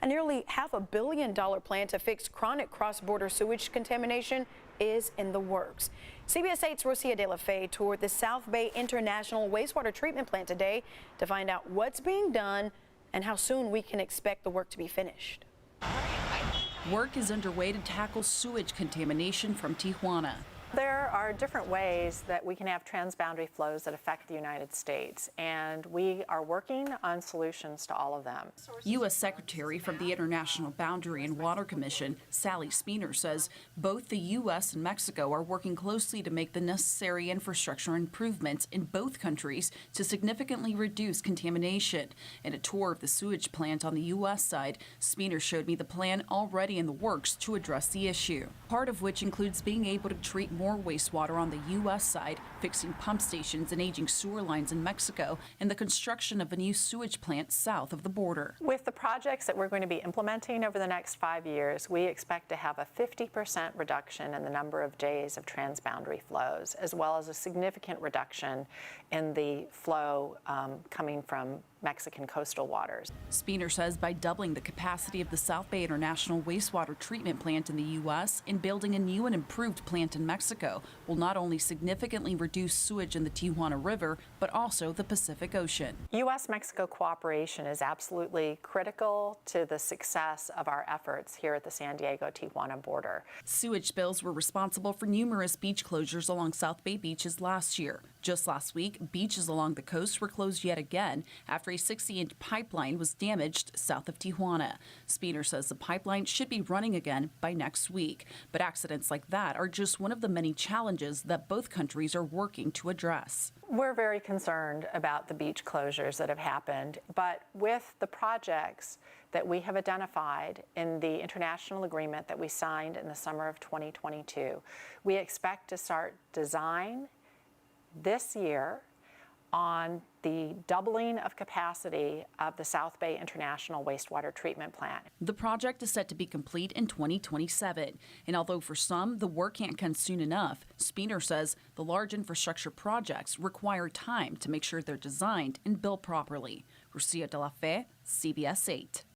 A nearly $500 million plan to fix chronic cross-border sewage contamination is in the works. CBS 8's Rosia De La Fe toured the South Bay International Wastewater Treatment Plant today to find out what's being done and how soon we can expect the work to be finished. Work is underway to tackle sewage contamination from Tijuana. There are different ways that we can have transboundary flows that affect the United States, and we are working on solutions to all of them. U.S. Secretary from the International Boundary and Water Commission, Sally Speener, says both the U.S. and Mexico are working closely to make the necessary infrastructure improvements in both countries to significantly reduce contamination. In a tour of the sewage plant on the U.S. side, Speener showed me the plan already in the works to address the issue, part of which includes being able to treat more wastewater on the U.S. side, fixing pump stations and aging sewer lines in Mexico, and the construction of a new sewage plant south of the border. With the projects that we're going to be implementing over the next 5 years, we expect to have a 50% reduction in the number of days of transboundary flows, as well as a significant reduction in the flow coming from Mexican coastal waters. Speener says by doubling the capacity of the South Bay International Wastewater Treatment Plant in the U.S. and building a new and improved plant in Mexico will not only significantly reduce sewage in the Tijuana River, but also the Pacific Ocean. U.S.-Mexico cooperation is absolutely critical to the success of our efforts here at the San Diego-Tijuana border. Sewage spills were responsible for numerous beach closures along South Bay beaches last year. Just last week, beaches along the coast were closed yet again after a 60-inch pipeline was damaged south of Tijuana. Speener says the pipeline should be running again by next week. But accidents like that are just one of the many challenges that both countries are working to address. We're very concerned about the beach closures that have happened, but with the projects that we have identified in the international agreement that we signed in the summer of 2022, we expect to start design this year on the doubling of capacity of the South Bay International Wastewater Treatment Plant. The project is set to be complete in 2027. And although for some the work can't come soon enough, Speener says the large infrastructure projects require time to make sure they're designed and built properly. Rosia De La Fe, CBS 8.